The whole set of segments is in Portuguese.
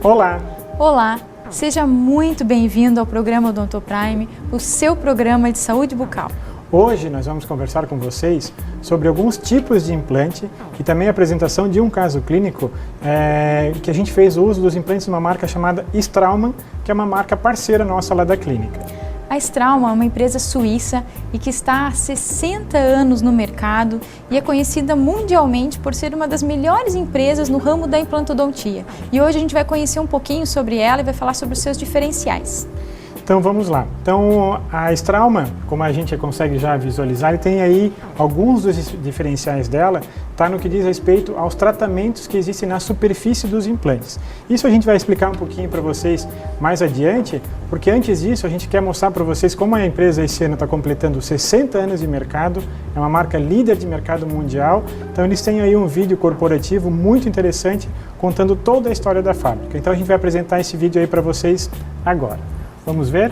Olá! Olá! Seja muito bem-vindo ao programa Odontoprime, o seu programa de saúde bucal. Hoje nós vamos conversar com vocês sobre alguns tipos de implante e também a apresentação de um caso clínico que a gente fez o uso dos implantes de uma marca chamada Straumann, que é uma marca parceira nossa lá da clínica. A Straumann é uma empresa suíça e que está há 60 anos no mercado e é conhecida mundialmente por ser uma das melhores empresas no ramo da implantodontia. E hoje a gente vai conhecer um pouquinho sobre ela e vai falar sobre os seus diferenciais. Então vamos lá. Então a Straumann, como a gente consegue já visualizar, ele tem aí alguns dos diferenciais dela, tá no que diz respeito aos tratamentos que existem na superfície dos implantes. Isso a gente vai explicar um pouquinho para vocês mais adiante, porque antes disso a gente quer mostrar para vocês como a empresa esse ano está completando 60 anos de mercado, é uma marca líder de mercado mundial, então eles têm aí um vídeo corporativo muito interessante contando toda a história da fábrica. Então a gente vai apresentar esse vídeo aí para vocês agora. Vamos ver?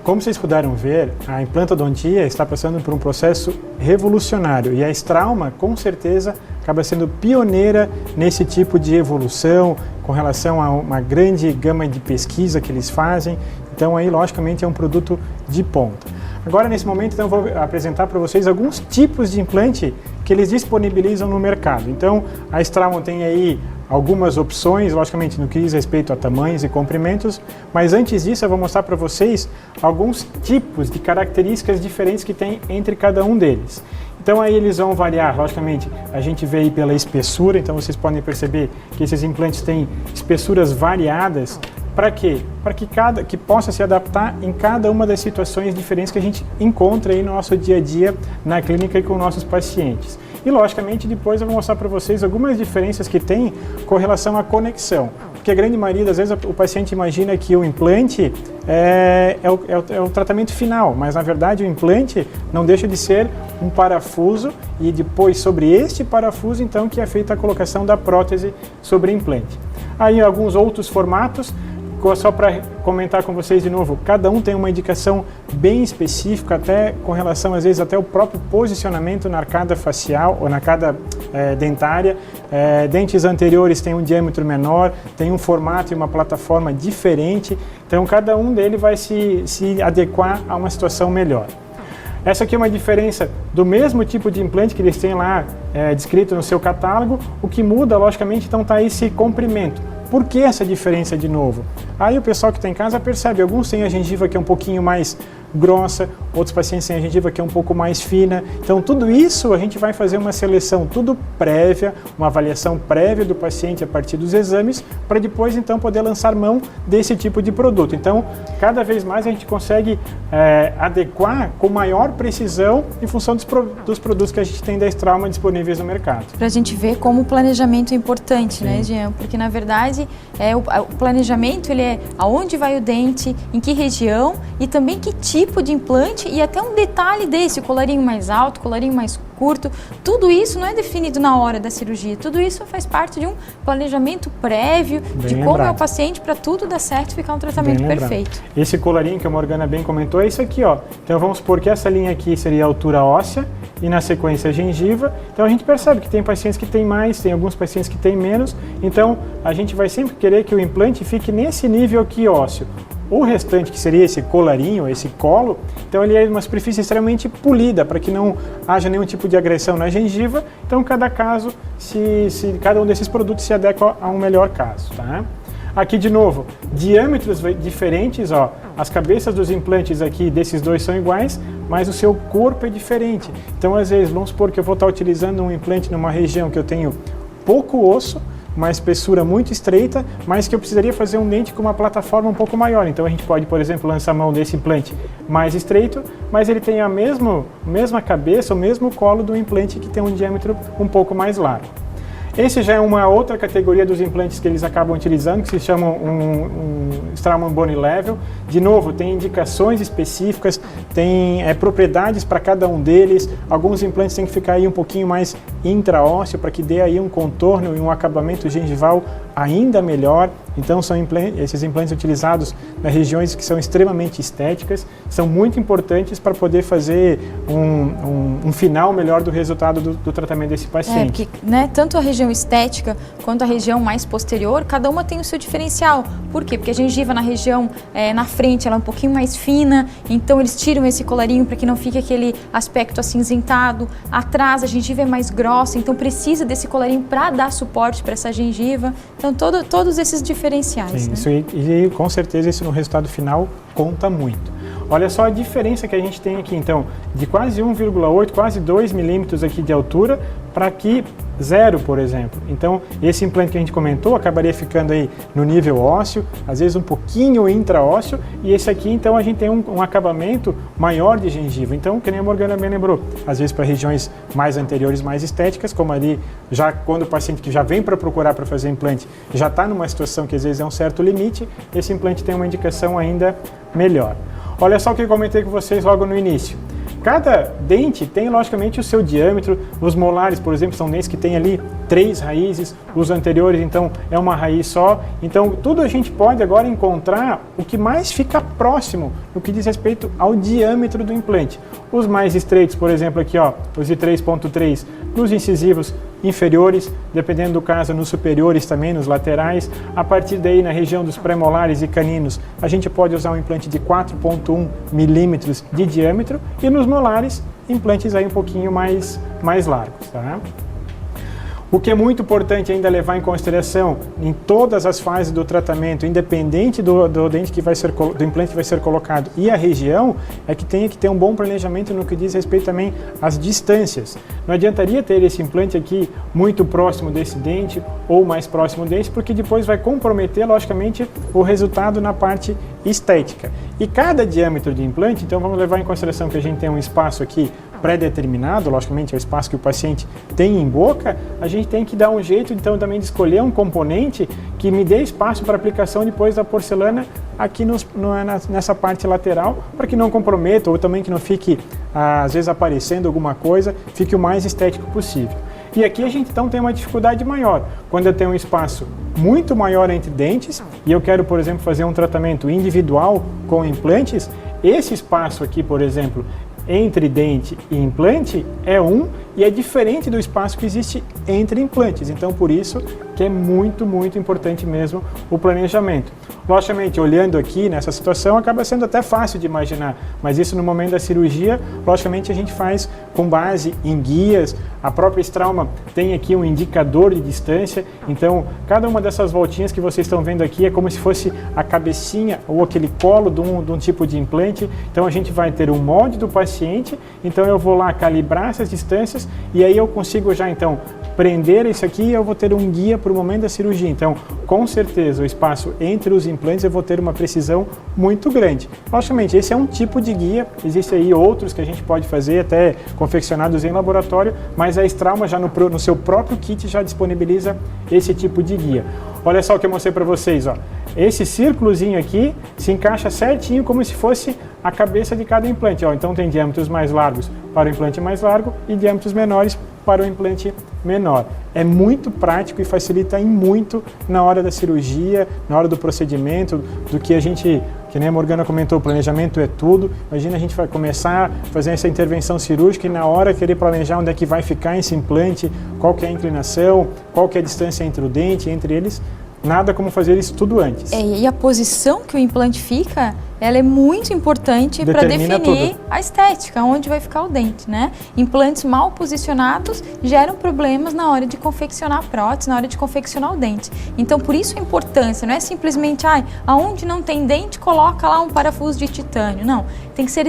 Como vocês puderam ver, a implantodontia está passando por um processo revolucionário e a Straumann, com certeza, acaba sendo pioneira nesse tipo de evolução com relação a uma grande gama de pesquisa que eles fazem. Então, aí, logicamente, é um produto de ponta. Agora, nesse momento, então, vou apresentar para vocês alguns tipos de implante que eles disponibilizam no mercado. Então, a Straumann tem aí algumas opções, logicamente, no que diz respeito a tamanhos e comprimentos, mas antes disso eu vou mostrar para vocês alguns tipos de características diferentes que tem entre cada um deles. Então aí eles vão variar, logicamente, a gente vê aí pela espessura, então vocês podem perceber que esses implantes têm espessuras variadas. Para quê? Para que possa se adaptar em cada uma das situações diferentes que a gente encontra aí no nosso dia a dia na clínica e com nossos pacientes. E logicamente depois eu vou mostrar para vocês algumas diferenças que tem com relação à conexão. porque a grande maioria das vezes o paciente imagina que o implante é o tratamento final, mas na verdade o implante não deixa de ser um parafuso e depois sobre este parafuso então que é feita a colocação da prótese sobre implante. Aí alguns outros formatos, só para comentar com vocês de novo, cada um tem uma indicação bem específica, até com relação, às vezes, até o próprio posicionamento na arcada facial ou na arcada dentária. Dentes anteriores têm um diâmetro menor, tem um formato e uma plataforma diferente, então cada um deles vai se adequar a uma situação melhor. Essa aqui é uma diferença do mesmo tipo de implante que eles têm lá descrito no seu catálogo, o que muda, logicamente, então está esse comprimento. Por que essa diferença de novo? Aí o pessoal que está em casa percebe, alguns têm a gengiva que é um pouquinho mais grossa, outros pacientes têm a gengiva que é um pouco mais fina. Então tudo isso a gente vai fazer uma seleção tudo prévia, uma avaliação prévia do paciente a partir dos exames, para depois então poder lançar mão desse tipo de produto. Então cada vez mais a gente consegue adequar com maior precisão em função dos produtos que a gente tem da Straumann disponíveis no mercado. Para a gente ver como o planejamento é importante, sim, né, Jean? Porque na verdade o planejamento ele é aonde vai o dente, em que região e também que tipo de implante e até um detalhe desse, o colarinho mais alto, colarinho mais curto, tudo isso não é definido na hora da cirurgia, tudo isso faz parte de um planejamento prévio de como é o paciente para tudo dar certo e ficar um tratamento perfeito. Esse colarinho que a Morgana bem comentou é isso aqui, ó. Então vamos supor que essa linha aqui seria a altura óssea e na sequência a gengiva. Então a gente percebe que tem pacientes que têm mais, tem alguns pacientes que têm menos, então a gente vai sempre querer que o implante fique nesse nível aqui ósseo. O restante, que seria esse colarinho, esse colo, então ele é uma superfície extremamente polida para que não haja nenhum tipo de agressão na gengiva. Então, cada caso, cada um desses produtos se adequa a um melhor caso. Tá? Aqui, de novo, diâmetros diferentes, ó. As cabeças dos implantes aqui desses dois são iguais, mas o seu corpo é diferente. Então, às vezes, vamos supor que eu vou estar utilizando um implante numa região que eu tenho pouco osso, uma espessura muito estreita, mas que eu precisaria fazer um dente com uma plataforma um pouco maior. Então a gente pode, por exemplo, lançar mão desse implante mais estreito, mas ele tem a mesma cabeça, o mesmo colo do implante que tem um diâmetro um pouco mais largo. Esse já é uma outra categoria dos implantes que eles acabam utilizando, que se chamam um Straumann Bone Level. De novo, tem indicações específicas, tem propriedades para cada um deles. Alguns implantes têm que ficar aí um pouquinho mais intraósseo para que dê aí um contorno e um acabamento gengival ainda melhor. Então são esses implantes utilizados nas regiões que são extremamente estéticas, são muito importantes para poder fazer um final melhor do resultado do tratamento desse paciente. Porque, né, tanto a região estética quanto a região mais posterior, cada uma tem o seu diferencial. Por quê? Porque a gengiva na região na frente ela é um pouquinho mais fina, então eles tiram esse colarinho para que não fique aquele aspecto acinzentado. Atrás a gengiva é mais grossa, então precisa desse colarinho para dar suporte para essa gengiva. Então todos esses diferenciais. Sim, né? Isso e com certeza isso no resultado final conta muito. Olha só a diferença que a gente tem aqui, então, de quase 1,8, quase 2 milímetros aqui de altura para aqui 0, por exemplo. Então, esse implante que a gente comentou acabaria ficando aí no nível ósseo, às vezes um pouquinho intraósseo, e esse aqui, então, a gente tem um acabamento maior de gengiva. Então, que nem a Morgana bem lembrou, às vezes para regiões mais anteriores, mais estéticas, como ali, já quando o paciente que já vem para procurar para fazer implante, já está numa situação que às vezes é um certo limite, esse implante tem uma indicação ainda melhor. Olha só o que eu comentei com vocês logo no início. Cada dente tem, logicamente, o seu diâmetro. Os molares, por exemplo, são dentes que têm ali 3 raízes. Os anteriores, então, é uma raiz só. Então, tudo a gente pode agora encontrar o que mais fica próximo no que diz respeito ao diâmetro do implante. Os mais estreitos, por exemplo, aqui, ó, os de 3,3 nos incisivos inferiores, dependendo do caso, nos superiores também, nos laterais. A partir daí, na região dos pré-molares e caninos, a gente pode usar um implante de 4,1 milímetros de diâmetro e nos molares, implantes aí um pouquinho mais largos, tá? O que é muito importante ainda levar em consideração em todas as fases do tratamento, independente do dente que vai ser, do implante que vai ser colocado e a região, é que tenha que ter um bom planejamento no que diz respeito também às distâncias. Não adiantaria ter esse implante aqui muito próximo desse dente ou mais próximo desse, porque depois vai comprometer, logicamente, o resultado na parte estética. E cada diâmetro de implante, então vamos levar em consideração que a gente tem um espaço aqui pré-determinado, logicamente é o espaço que o paciente tem em boca, a gente tem que dar um jeito então também de escolher um componente que me dê espaço para aplicação depois da porcelana aqui nessa parte lateral, para que não comprometa ou também que não fique às vezes aparecendo alguma coisa, fique o mais estético possível. E aqui a gente então tem uma dificuldade maior, quando eu tenho um espaço muito maior entre dentes e eu quero, por exemplo, fazer um tratamento individual com implantes, esse espaço aqui, por exemplo, entre dente e implante é e é diferente do espaço que existe entre implantes. Então, por isso que é muito, muito importante mesmo o planejamento. Logicamente, olhando aqui nessa situação, acaba sendo até fácil de imaginar, mas isso no momento da cirurgia, logicamente a gente faz com base em guias. A própria Straumann tem aqui um indicador de distância, então cada uma dessas voltinhas que vocês estão vendo aqui é como se fosse a cabecinha ou aquele colo de um tipo de implante. Então a gente vai ter um molde do paciente, então eu vou lá calibrar essas distâncias e aí eu consigo já então prender isso aqui e eu vou ter um guia para o momento da cirurgia. Então, com certeza, o espaço entre os implantes eu vou ter uma precisão muito grande. Logicamente, esse é um tipo de guia, existem aí outros que a gente pode fazer, até confeccionados em laboratório, mas a Straumann já no seu próprio kit já disponibiliza esse tipo de guia. Olha só o que eu mostrei para vocês, ó. Esse círculozinho aqui se encaixa certinho como se fosse a cabeça de cada implante. Ó. Então tem diâmetros mais largos para o implante mais largo e diâmetros menores para o implante menor. É muito prático e facilita em muito na hora da cirurgia, na hora do procedimento, do que a gente, que nem a Morgana comentou, o planejamento é tudo. Imagina a gente vai começar a fazer essa intervenção cirúrgica e na hora querer planejar onde é que vai ficar esse implante, qual que é a inclinação, qual que é a distância entre o dente, entre eles. Nada como fazer isso tudo antes. E a posição que o implante fica, ela é muito importante para definir tudo. A estética, onde vai ficar o dente, né? Implantes mal posicionados geram problemas na hora de confeccionar a prótese, na hora de confeccionar o dente. Então, por isso a importância, não é simplesmente, aonde não tem dente, coloca lá um parafuso de titânio. Não, tem que ser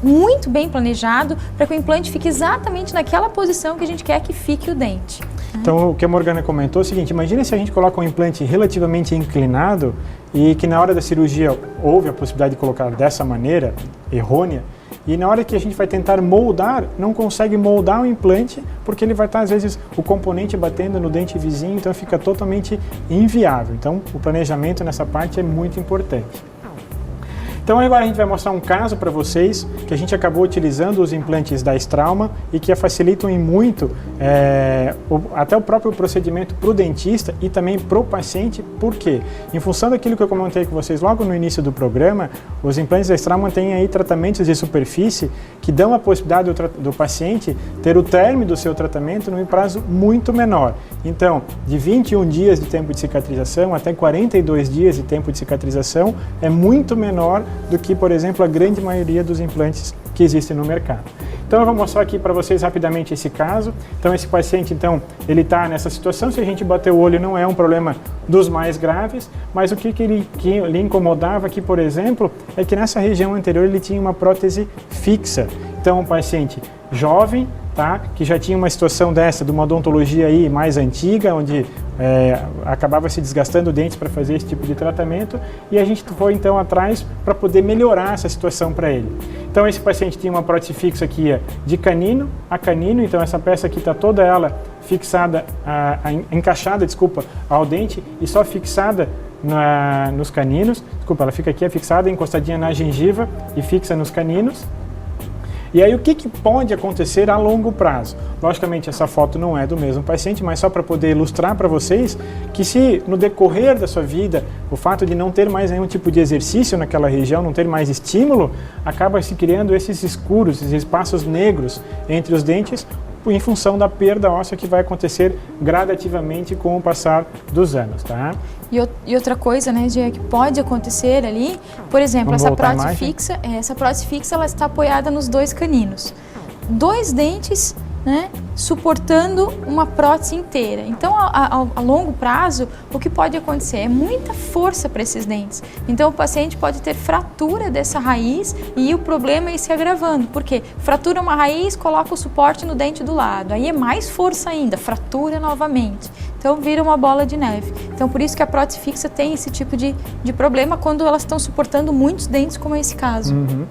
muito bem planejado para que o implante fique exatamente naquela posição que a gente quer que fique o dente. Então, o que a Morgana comentou é o seguinte, imagina se a gente coloca um implante relativamente inclinado e que na hora da cirurgia houve a possibilidade de colocar dessa maneira, errônea, e na hora que a gente vai tentar moldar, não consegue moldar o implante, porque ele vai estar, às vezes, o componente batendo no dente vizinho, então fica totalmente inviável. Então, o planejamento nessa parte é muito importante. Então agora a gente vai mostrar um caso para vocês que a gente acabou utilizando os implantes da Straumann e que facilitam em muito até o próprio procedimento para o dentista e também para o paciente. Por quê? Em função daquilo que eu comentei com vocês logo no início do programa, os implantes da Straumann têm aí tratamentos de superfície que dão a possibilidade do paciente ter o término do seu tratamento num prazo muito menor. Então, de 21 dias de tempo de cicatrização até 42 dias de tempo de cicatrização é muito menor do que, por exemplo, a grande maioria dos implantes que existem no mercado. Então eu vou mostrar aqui para vocês rapidamente esse caso. Então esse paciente, então, ele está nessa situação, se a gente bater o olho não é um problema dos mais graves, mas o que lhe incomodava aqui, por exemplo, é que nessa região anterior ele tinha uma prótese fixa. Então um paciente jovem, tá, que já tinha uma situação dessa, de uma odontologia aí mais antiga, onde acabava se desgastando dentes para fazer esse tipo de tratamento, e a gente foi então atrás para poder melhorar essa situação para ele. Então esse paciente tinha uma prótese fixa aqui de canino a canino, então essa peça aqui está toda ela fixada, encaixada, ao dente e só fixada nos caninos. Ela fica aqui fixada, encostadinha na gengiva e fixa nos caninos. E aí o que pode acontecer a longo prazo? Logicamente essa foto não é do mesmo paciente, mas só para poder ilustrar para vocês que se no decorrer da sua vida, o fato de não ter mais nenhum tipo de exercício naquela região, não ter mais estímulo, acaba se criando esses escuros, esses espaços negros entre os dentes, em função da perda óssea que vai acontecer gradativamente com o passar dos anos, tá? E outra coisa, né, Gia, que pode acontecer ali, por exemplo, essa prótese fixa, ela está apoiada nos dois caninos. Dois dentes, né, suportando uma prótese inteira. Então, a longo prazo, o que pode acontecer é muita força para esses dentes. Então, o paciente pode ter fratura dessa raiz e o problema é ir se agravando. Por quê? Fratura uma raiz, coloca o suporte no dente do lado. Aí é mais força ainda, fratura novamente. Então, vira uma bola de neve. Então, por isso que a prótese fixa tem esse tipo de problema quando elas estão suportando muitos dentes, como é esse caso. Uhum.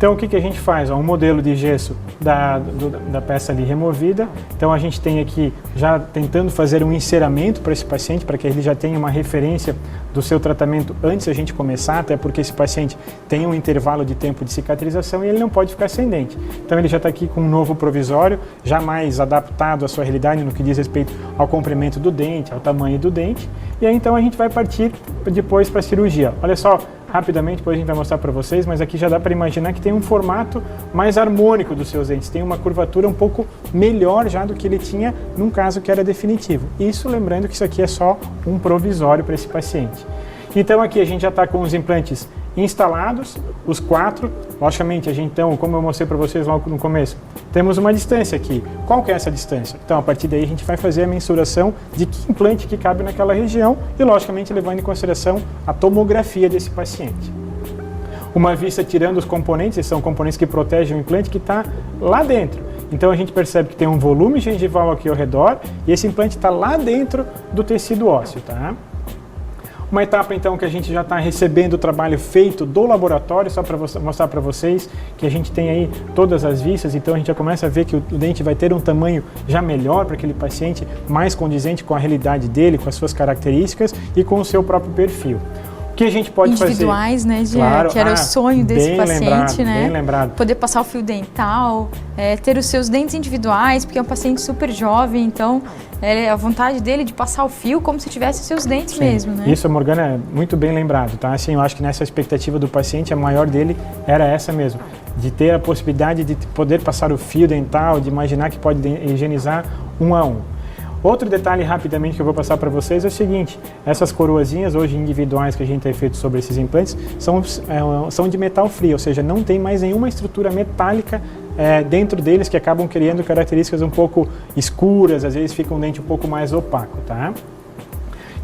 Então, o que a gente faz? Um modelo de gesso da peça ali removida. Então, a gente tem aqui já tentando fazer um enceramento para esse paciente, para que ele já tenha uma referência do seu tratamento antes da gente começar, até porque esse paciente tem um intervalo de tempo de cicatrização e ele não pode ficar sem dente. Então, ele já está aqui com um novo provisório, já mais adaptado à sua realidade no que diz respeito ao comprimento do dente, ao tamanho do dente. E aí, então, a gente vai partir depois para a cirurgia. Olha só, rapidamente, depois a gente vai mostrar para vocês, mas aqui já dá para imaginar que tem um formato mais harmônico dos seus dentes, tem uma curvatura um pouco melhor já do que ele tinha num caso que era definitivo. Isso lembrando que isso aqui é só um provisório para esse paciente. Então aqui a gente já está com os implantes instalados, os 4. Logicamente, a gente então, como eu mostrei para vocês logo no começo, temos uma distância aqui. Qual que é essa distância? Então, a partir daí a gente vai fazer a mensuração de que implante que cabe naquela região e, logicamente, levando em consideração a tomografia desse paciente. Uma vista tirando os componentes, esses são componentes que protegem o implante que está lá dentro. Então a gente percebe que tem um volume gengival aqui ao redor e esse implante está lá dentro do tecido ósseo, tá? Uma etapa então que a gente já está recebendo o trabalho feito do laboratório, só para mostrar para vocês que a gente tem aí todas as vistas, então a gente já começa a ver que o dente vai ter um tamanho já melhor para aquele paciente, mais condizente com a realidade dele, com as suas características e com o seu próprio perfil. O que a gente pode individuais, fazer? Né, claro, que era o sonho desse paciente, lembrado, né? Bem lembrado. Poder passar o fio dental, ter os seus dentes individuais, porque é um paciente super jovem, então a vontade dele de passar o fio como se tivesse os seus dentes mesmo, né? Isso, Morgana, é muito bem lembrado, tá? Assim, eu acho que nessa expectativa do paciente, a maior dele era essa mesmo, de ter a possibilidade de poder passar o fio dental, de imaginar que pode higienizar um a um. Outro detalhe rapidamente que eu vou passar para vocês é o seguinte, essas coroazinhas hoje individuais que a gente tem feito sobre esses implantes são de metal frio, ou seja, não tem mais nenhuma estrutura metálica dentro deles que acabam criando características um pouco escuras, às vezes fica um dente um pouco mais opaco, tá?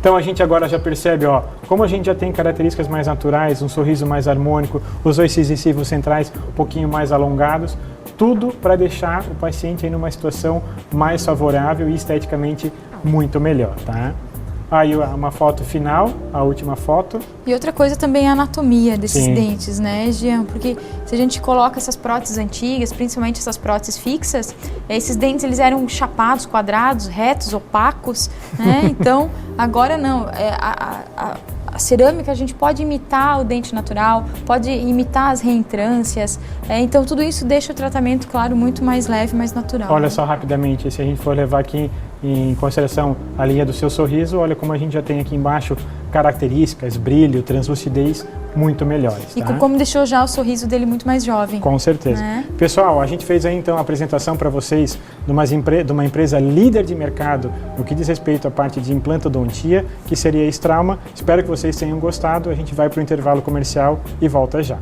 Então a gente agora já percebe, ó, como a gente já tem características mais naturais, um sorriso mais harmônico, os dois incisivos centrais um pouquinho mais alongados, tudo para deixar o paciente aí numa situação mais favorável e esteticamente muito melhor, tá? Aí uma foto final, a última foto. E outra coisa também é a anatomia desses dentes, né, Jean? Porque se a gente coloca essas próteses antigas, principalmente essas próteses fixas, esses dentes eles eram chapados, quadrados, retos, opacos, né? Então, agora não. A cerâmica a gente pode imitar o dente natural, pode imitar as reentrâncias, então tudo isso deixa o tratamento, claro, muito mais leve, mais natural. Olha só rapidamente, se a gente for levar aqui em consideração a linha do seu sorriso, olha como a gente já tem aqui embaixo características, brilho, translucidez muito melhores. E como deixou já o sorriso dele muito mais jovem. Com certeza. Né? Pessoal, a gente fez aí então a apresentação para vocês de uma empresa líder de mercado no que diz respeito à parte de implantodontia, que seria a Strauma. Espero que vocês tenham gostado. A gente vai para o intervalo comercial e volta já.